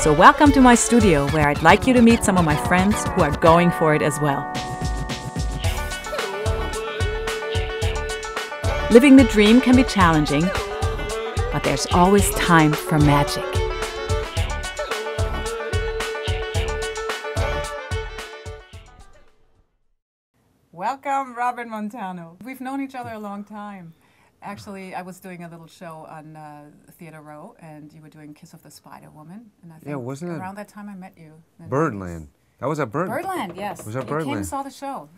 So welcome to my studio, where I'd like you to meet some of my friends who are going for it as well. Living the dream can be challenging, but there's always time for magic. Welcome, Robert Montano. We've known each other a long time. Actually, I was doing a little show on Theatre Row, and you were doing Kiss of the Spider Woman. And I think wasn't it around that time I met you. Birdland? That was at Birdland. Birdland, yes. Was that You came and Birdland? saw the show.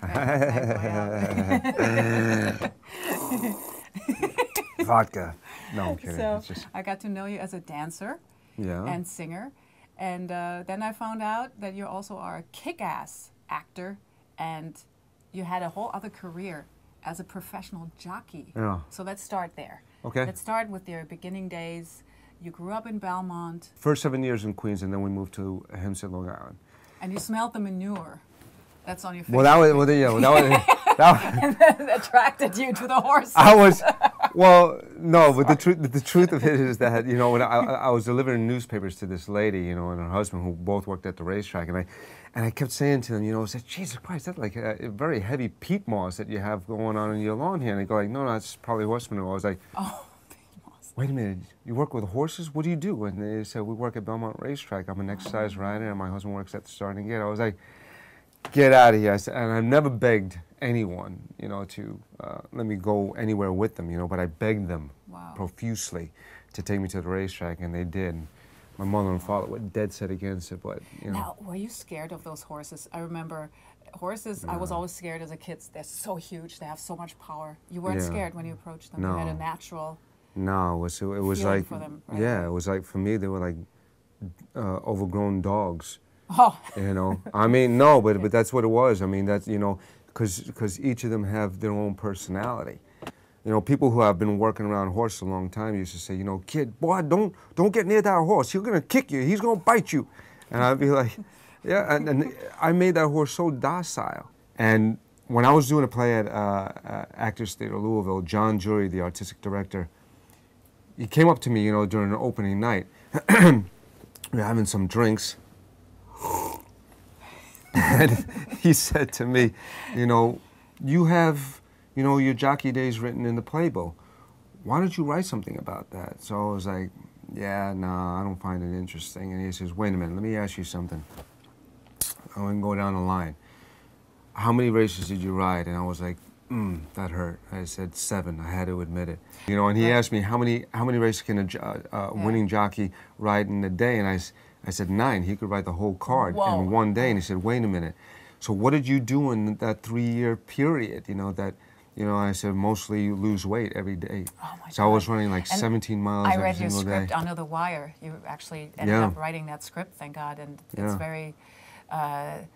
Vodka. No, I'm kidding. So It's just, I got to know you as a dancer yeah. and singer. And then I found out that you also are a kick-ass actor, and you had a whole other career as a professional jockey. Yeah. So let's start there. Okay. Let's start with your beginning days. You grew up in Belmont. First 7 years in Queens, and then we moved to Hempstead, Long Island. And you smelled the manure. That's on your face. Well, that was, that attracted you to the horses. But the truth of it is that, you know, when I was delivering newspapers to this lady, you know, and her husband, who both worked at the racetrack, and I kept saying to them, you know, I said, Jesus Christ, that's like a very heavy peat moss that you have going on in your lawn here. And they go like, no, that's probably horse manure. I was like, oh, peat moss. Wait a minute, you work with horses? What do you do? And they said, we work at Belmont Racetrack. I'm an exercise rider, and my husband works at the Starting Gate. I was like, get out of here. I said, and I've never begged anyone, you know, to let me go anywhere with them, you know, but I begged them profusely to take me to the racetrack, and they did. My mother and father were dead set against it, but, you know. Now, were you scared of those horses? I remember horses, I was always scared as a kid. They're so huge, they have so much power. You weren't scared when you approached them. No. You had a natural No, it was like, for them, right? Yeah, it was like, for me, they were like overgrown dogs. Oh. You know, I mean, no, but that's what it was. I mean, that's, you know, because each of them have their own personality. You know, people who have been working around horses a long time used to say, you know, kid, boy, don't get near that horse. He's gonna kick you. He's gonna bite you. And I'd be like, yeah. And I made that horse so docile. And when I was doing a play at Actors Theatre Louisville, John Jury, the artistic director, he came up to me, you know, during the opening night. We were having some drinks. And he said to me, you know, you have, you know, your jockey days written in the playbook. Why don't you write something about that? So I was like, yeah, nah, I don't find it interesting. And he says, wait a minute, let me ask you something. I want to go down the line. How many races did you ride? And I was like, that hurt. I said 7. I had to admit it. You know, and he asked me, how many races can a winning jockey ride in a day? And I said 9. He could ride the whole card in one day. And he said, wait a minute. So what did you do in that 3-year period? You know, that, you know, I said, mostly lose weight every day. Oh my so God. I was running like 17 miles every single day. I read your script under the wire. You actually ended up writing that script, thank God. And it's very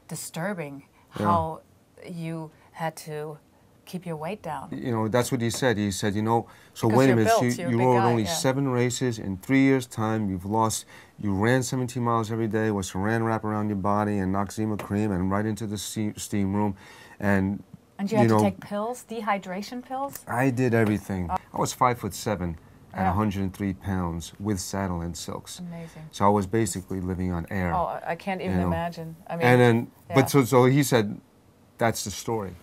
disturbing how you had to keep your weight down. You know, that's what he said. He said, you know, so because wait a minute, you rode only 7 races in 3 years' time. You ran 17 miles every day with saran wrap around your body and Noxzema cream and right into the steam room. And you had to take pills, dehydration pills? I did everything. I was 5'7" at 103 pounds with saddle and silks. Amazing. So I was basically living on air. Oh, I can't even imagine. I mean, and then, but so he said, that's the story.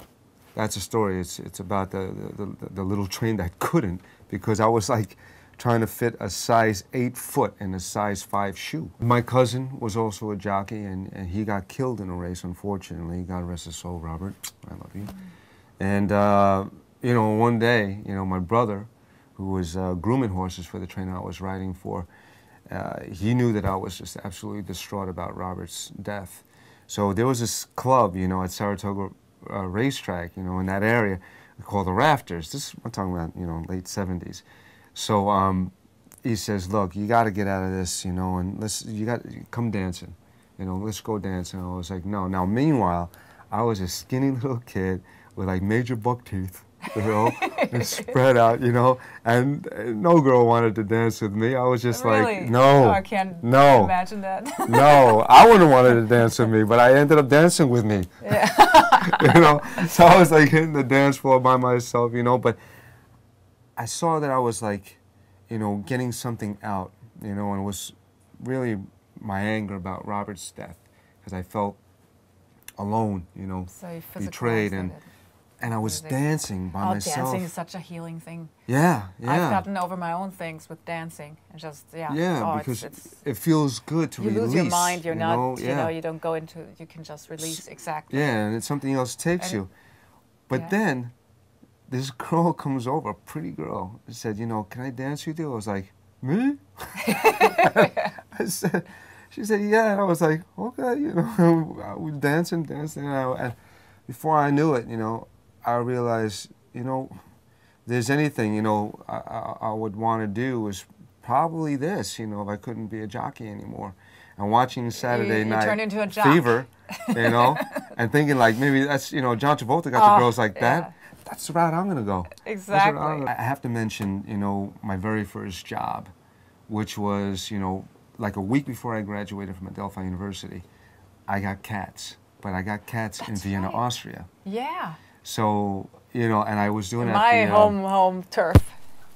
That's the story. It's about the little train that couldn't, because I was like trying to fit a size 8 foot in a size 5 shoe. My cousin was also a jockey, and he got killed in a race, unfortunately. God rest his soul, Robert. I love you. And, you know, one day, you know, my brother, who was grooming horses for the trainer I was riding for, he knew that I was just absolutely distraught about Robert's death. So there was this club, you know, at Saratoga racetrack, you know, in that area, called the Rafters. I'm talking about, you know, late 70s. So he says, look, you got to get out of this, you know, and come dancing, you know, let's go dancing. I was like, no. Now, meanwhile, I was a skinny little kid with like major buck teeth, you know, and spread out, you know, and no girl wanted to dance with me. I was just like, no, I can't imagine that. No, I wouldn't want her to dance with me, but I ended up dancing with me. Yeah. You know, so I was like hitting the dance floor by myself, you know, but I saw that I was like, you know, getting something out, you know, and it was really my anger about Robert's death, because I felt alone, you know, so you betrayed, and I was dancing by myself. Dancing is such a healing thing. Yeah, yeah. I've gotten over my own things with dancing, and just because it feels good to release. You lose your mind. You're not, you know, you don't go into. You can just release exactly. Yeah, and it's something else takes you. But then, this girl comes over, a pretty girl, and said, you know, can I dance with you? I was like, me? She said, yeah. And I was like, okay, you know, we dancing. And before I knew it, you know, I realized, you know, there's anything, you know, I would want to do is probably this, you know, if I couldn't be a jockey anymore. And watching Saturday Night Fever, you know, and thinking like maybe that's, you know, John Travolta got the girls like that. That's the route I'm going to go. Exactly. I have to mention, you know, my very first job, which was, you know, like a week before I graduated from Adelphi University. I got Katze, but I got Katze in Vienna, Austria. Yeah. So, you know, and I was doing my home turf.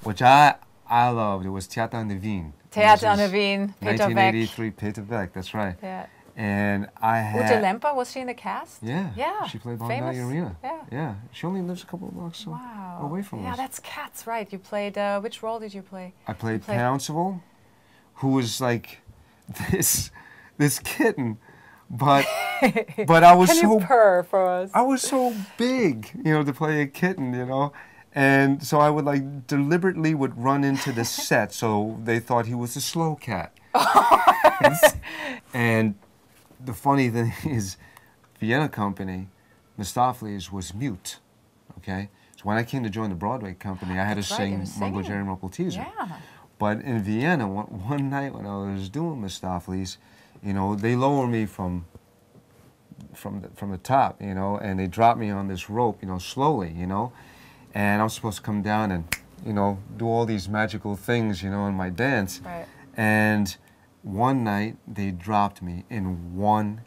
Which I loved. It was Theater in the Wien. Theater in the Wien, 1983, Peter Beck, that's right. Yeah. And I had... Ute Lemper, was she in the cast? Yeah. Yeah. She played Ballerina. Yeah. Yeah. She only lives a couple of blocks away from us. Yeah, that's Katze, right. You played, which role did you play? I played Pouncival, who was like this kitten, but I was Can you purr for us? I was so big, you know, to play a kitten, you know. And so I would like deliberately would run into the set, so they thought he was a slow cat. And the funny thing is, Vienna company, Mistopheles was mute. Okay, so when I came to join the Broadway company, I had to sing Mungo Jerry Muckle Teaser. Yeah. But in Vienna, one night when I was doing Mistopheles, you know, they lower me from the top, you know, and they drop me on this rope, you know, slowly, you know. And I'm supposed to come down and, you know, do all these magical things, you know, in my dance. Right. And one night, they dropped me in one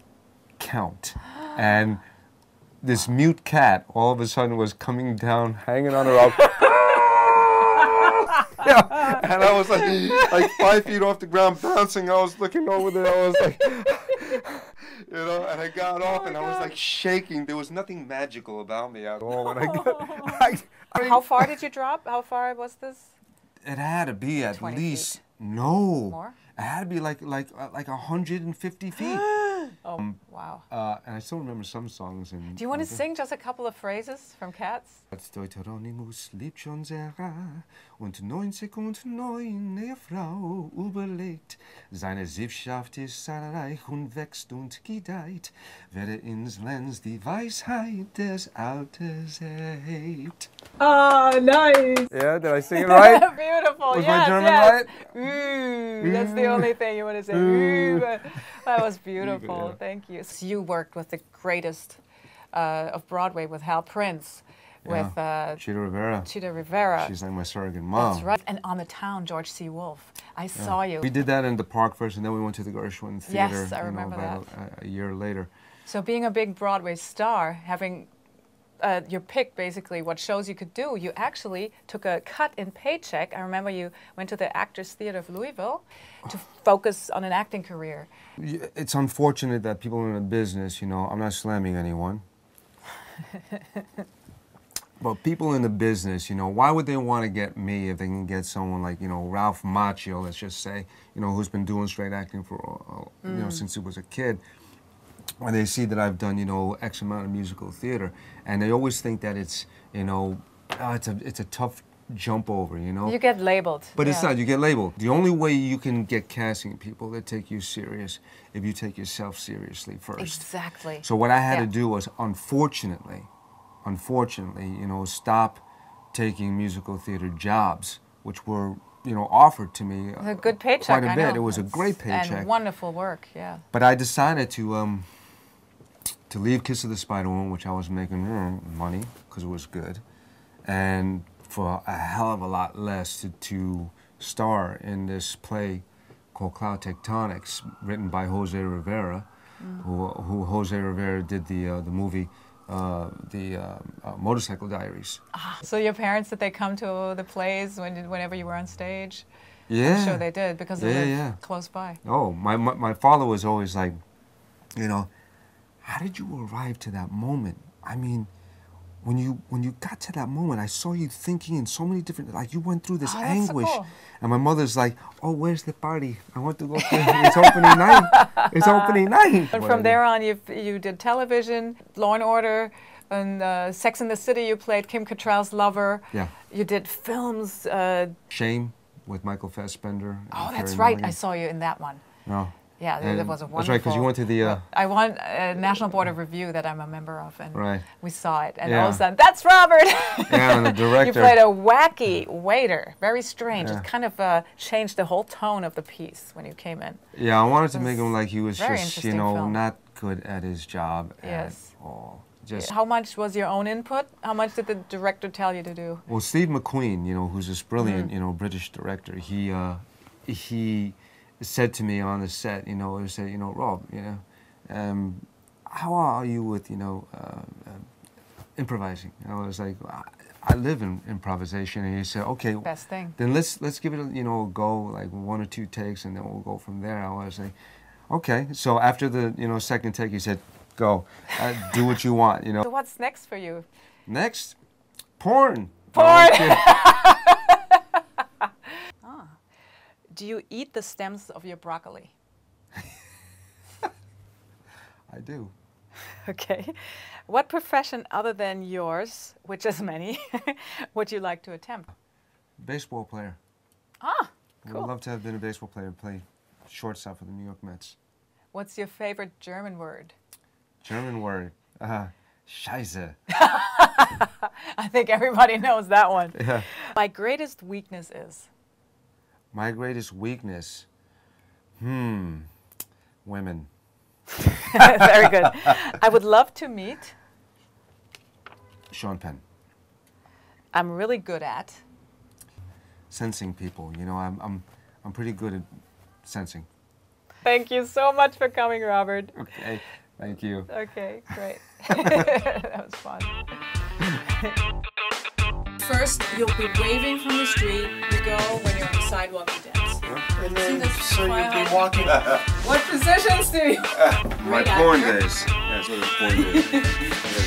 count. And this mute cat all of a sudden was coming down, hanging on a rope. Yeah. And I was like 5 feet off the ground, bouncing. I was looking over there. I was like... You know, and I got off and I was like shaking. There was nothing magical about me at all when I got... I mean, how far did you drop? How far was this? It had to be at 20 least... feet. No. More? It had to be like 150 feet. Oh, wow. And I still remember some songs. Do you want to sing just a couple of phrases from Katze? Deuteronomus liebt schon sehr und 9,9 eine Frau überlegt. Seine Sippschaft ist zahlreich und wächst und gedeiht. Werde ins Lenz die Weisheit des Alters erhebt. Ah, nice. Yeah, did I sing it right? Beautiful. Was yes, my German yes. right? That's the only thing you want to say. That was beautiful. Yeah. Thank you. So you worked with the greatest of Broadway, with Hal Prince, with Chita Rivera. Chita Rivera. She's like my surrogate mom. That's right. And On the Town, George C. Wolfe. I saw you. We did that in the park first, and then we went to the Gershwin Theater. Yes, I remember about a year later. So being a big Broadway star, having your pick, basically, what shows you could do, you actually took a cut in paycheck. I remember you went to the Actors Theater of Louisville to focus on an acting career. It's unfortunate that people in the business, you know, I'm not slamming anyone, but people in the business, you know, why would they want to get me if they can get someone like, you know, Ralph Macchio, let's just say, you know, who's been doing straight acting for, you know, since he was a kid. When they see that I've done, you know, X amount of musical theater, and they always think that it's, you know, it's a tough jump over, you know. You get labeled. But it's not. You get labeled. The only way you can get casting people that take you serious if you take yourself seriously first. Exactly. So what I had to do was, unfortunately, you know, stop taking musical theater jobs, which were, you know, offered to me a good paycheck, quite a bit. It was a great paycheck. And wonderful work, yeah. But I decided to leave Kiss of the Spider Woman, which I was making money, because it was good, and for a hell of a lot less to star in this play called Cloud Tectonics, written by Jose Rivera, who Jose Rivera did the movie, Motorcycle Diaries. So your parents, did they come to the plays whenever you were on stage? Yeah. I'm sure they did because they lived close by. Oh, my father was always like, you know, how did you arrive to that moment? I mean, when you got to that moment, I saw you thinking in so many different, like you went through this anguish. So cool. And my mother's like, oh, where's the party? I want to go to it's opening night. It's opening night. And from there on, you did television, Law and Order, and Sex and the City. You played Kim Cattrall's lover. Yeah. You did films. Shame with Michael Fassbender. Oh, that's right. I saw you in that one. No. Yeah, that was a wonderful. That's right, because you went to the... I won a National Board of Review that I'm a member of, and we saw it. And all of a sudden, that's Robert! Yeah, and the director... You played a wacky waiter. Very strange. It kind of changed the whole tone of the piece when you came in. Yeah, I wanted to make him like he was just, you know, film. not good at his job at all. Just How much was your own input? How much did the director tell you to do? Well, Steve McQueen, you know, who's this brilliant, you know, British director, he said to me on the set, you know, he said, you know, Rob, you know, how are you with, you know, improvising? And I was like, I live in improvisation. And he said, okay, best thing. Then let's give it a, you know, a go, like 1 or 2 takes, and then we'll go from there. I was like, okay. So after the, you know, second take, he said, go, do what you want, you know. So what's next for you? Next, porn. Porn. Do you eat the stems of your broccoli? I do. Okay. What profession other than yours, which is many, would you like to attempt? Baseball player. Ah, cool. I would love to have been a baseball player, play shortstop for the New York Mets. What's your favorite German word? German word? Scheiße. I think everybody knows that one. Yeah. My greatest weakness is? My greatest weakness? Women. Very good. I would love to meet? Sean Penn. I'm really good at? Sensing people. You know, I'm pretty good at sensing. Thank you so much for coming, Robert. Okay, thank you. Okay, great. That was fun. First, you'll be waving from the street. You go when you're on the sidewalk, you dance. And then, so you'll be walking. What positions do you? My porn days. Yeah, sort of porn days.